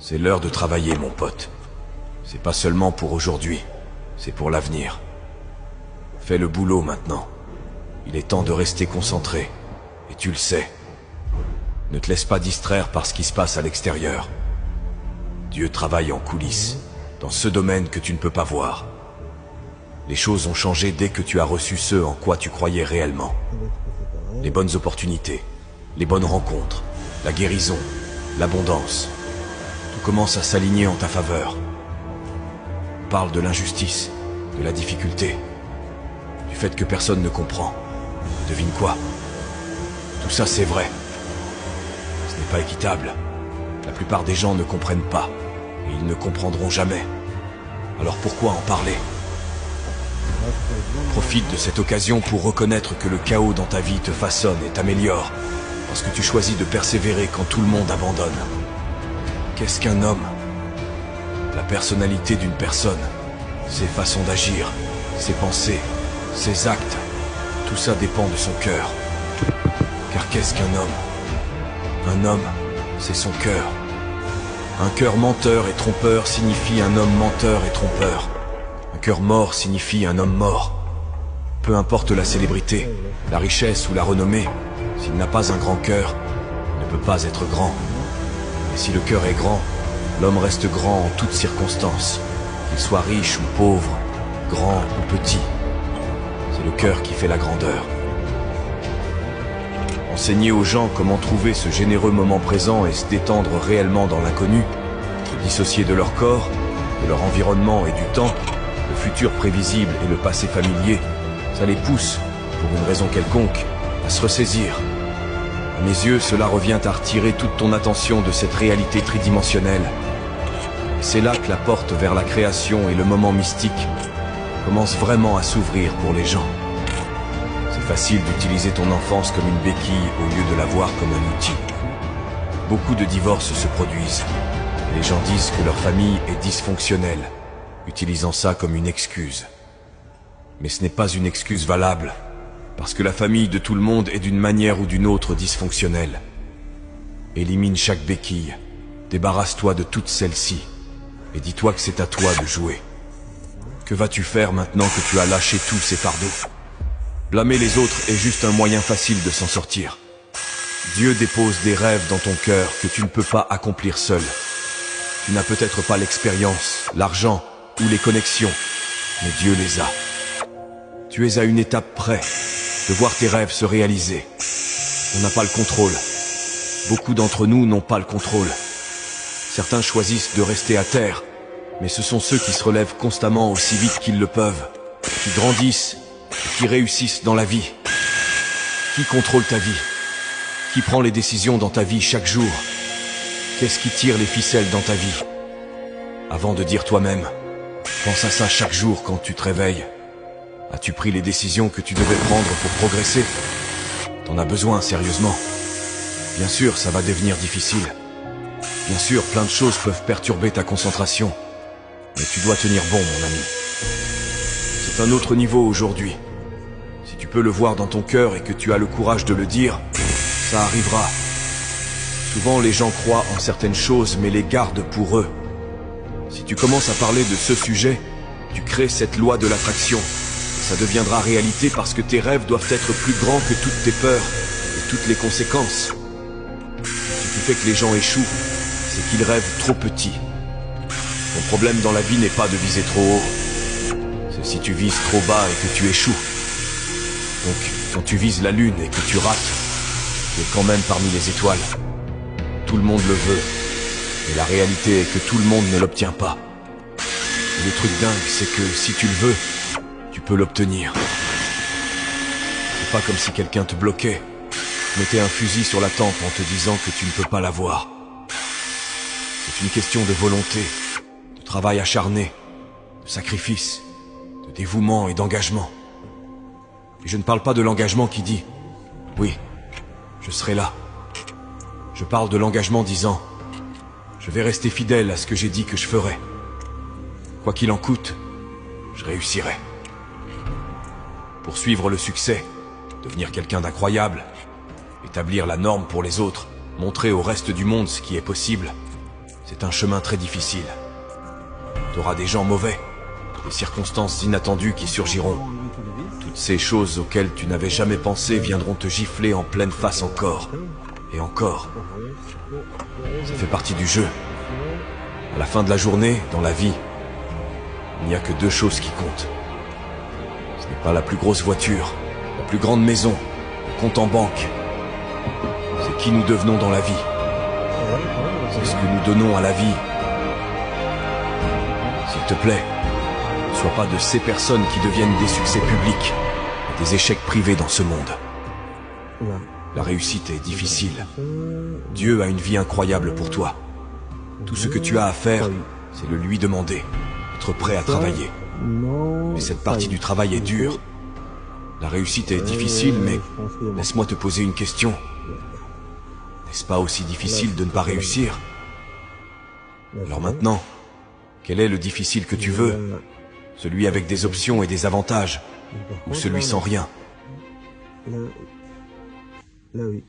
C'est l'heure de travailler, mon pote. C'est pas seulement pour aujourd'hui, c'est pour l'avenir. Fais le boulot maintenant. Il est temps de rester concentré, et tu le sais. Ne te laisse pas distraire par ce qui se passe à l'extérieur. Dieu travaille en coulisses, dans ce domaine que tu ne peux pas voir. Les choses ont changé dès que tu as reçu ce en quoi tu croyais réellement. Les bonnes opportunités, les bonnes rencontres, la guérison, l'abondance. Tout commence à s'aligner en ta faveur. On parle de l'injustice, de la difficulté, du fait que personne ne comprend. Devine quoi? Tout ça c'est vrai. Ce n'est pas équitable. La plupart des gens ne comprennent pas, et ils ne comprendront jamais. Alors pourquoi en parler? Profite de cette occasion pour reconnaître que le chaos dans ta vie te façonne et t'améliore, parce que tu choisis de persévérer quand tout le monde abandonne. Qu'est-ce qu'un homme? La personnalité d'une personne, ses façons d'agir, ses pensées, ses actes, tout ça dépend de son cœur. Car qu'est-ce qu'un homme? Un homme, c'est son cœur. Un cœur menteur et trompeur signifie un homme menteur et trompeur. Un cœur mort signifie un homme mort. Peu importe la célébrité, la richesse ou la renommée, s'il n'a pas un grand cœur, il ne peut pas être grand. Et si le cœur est grand, l'homme reste grand en toutes circonstances, qu'il soit riche ou pauvre, grand ou petit. C'est le cœur qui fait la grandeur. Enseigner aux gens comment trouver ce généreux moment présent et se détendre réellement dans l'inconnu, se dissocier de leur corps, de leur environnement et du temps, le futur prévisible et le passé familier, ça les pousse, pour une raison quelconque, à se ressaisir. À mes yeux, cela revient à retirer toute ton attention de cette réalité tridimensionnelle. Et c'est là que la porte vers la création et le moment mystique commence vraiment à s'ouvrir pour les gens. C'est facile d'utiliser ton enfance comme une béquille au lieu de la voir comme un outil. Beaucoup de divorces se produisent. Et les gens disent que leur famille est dysfonctionnelle, utilisant ça comme une excuse. Mais ce n'est pas une excuse valable, parce que la famille de tout le monde est d'une manière ou d'une autre dysfonctionnelle. Élimine chaque béquille, débarrasse-toi de toutes celles-ci, et dis-toi que c'est à toi de jouer. Que vas-tu faire maintenant que tu as lâché tous ces fardeaux? Blâmer les autres est juste un moyen facile de s'en sortir. Dieu dépose des rêves dans ton cœur que tu ne peux pas accomplir seul. Tu n'as peut-être pas l'expérience, l'argent ou les connexions, mais Dieu les a. Tu es à une étape près de voir tes rêves se réaliser. On n'a pas le contrôle. Beaucoup d'entre nous n'ont pas le contrôle. Certains choisissent de rester à terre, mais ce sont ceux qui se relèvent constamment aussi vite qu'ils le peuvent, qui grandissent, qui réussissent dans la vie. Qui contrôle ta vie? Qui prend les décisions dans ta vie chaque jour? Qu'est-ce qui tire les ficelles dans ta vie? Avant de dire toi-même, pense à ça chaque jour quand tu te réveilles. As-tu pris les décisions que tu devais prendre pour progresser? T'en as besoin, sérieusement. Bien sûr, ça va devenir difficile. Bien sûr, plein de choses peuvent perturber ta concentration. Mais tu dois tenir bon, mon ami. C'est un autre niveau aujourd'hui. Si tu peux le voir dans ton cœur et que tu as le courage de le dire, ça arrivera. Souvent, les gens croient en certaines choses, mais les gardent pour eux. Si tu commences à parler de ce sujet, tu crées cette loi de l'attraction. Ça deviendra réalité parce que tes rêves doivent être plus grands que toutes tes peurs et toutes les conséquences. Ce qui fait que les gens échouent, c'est qu'ils rêvent trop petit. Ton problème dans la vie n'est pas de viser trop haut. C'est si tu vises trop bas et que tu échoues. Donc, quand tu vises la lune et que tu rates, tu es quand même parmi les étoiles. Tout le monde le veut. Et la réalité est que tout le monde ne l'obtient pas. Et le truc dingue, c'est que si tu le veux, tu peux l'obtenir. C'est pas comme si quelqu'un te bloquait, mettait un fusil sur la tempe en te disant que tu ne peux pas l'avoir. C'est une question de volonté, de travail acharné, de sacrifice, de dévouement et d'engagement. Et je ne parle pas de l'engagement qui dit « Oui, je serai là ». Je parle de l'engagement disant « Je vais rester fidèle à ce que j'ai dit que je ferai. Quoi qu'il en coûte, je réussirai. » Poursuivre le succès, devenir quelqu'un d'incroyable, établir la norme pour les autres, montrer au reste du monde ce qui est possible, C'est un chemin très difficile. T'auras des gens mauvais, des circonstances inattendues qui surgiront. Toutes ces choses auxquelles tu n'avais jamais pensé viendront te gifler en pleine face encore. Et encore. Ça fait partie du jeu. À la fin de la journée, dans la vie, il n'y a que deux choses qui comptent. Ce n'est pas la plus grosse voiture, la plus grande maison, le compte en banque. C'est qui nous devenons dans la vie. C'est ce que nous donnons à la vie. S'il te plaît, ne sois pas de ces personnes qui deviennent des succès publics et des échecs privés dans ce monde. La réussite est difficile. Dieu a une vie incroyable pour toi. Tout ce que tu as à faire, c'est le lui demander, être prêt à travailler. Mais cette partie du travail est dure. La réussite est difficile, mais laisse-moi te poser une question. N'est-ce pas aussi difficile de ne pas réussir? Alors maintenant, quel est le difficile que tu veux? Celui avec des options et des avantages, ou celui sans rien? Là, oui.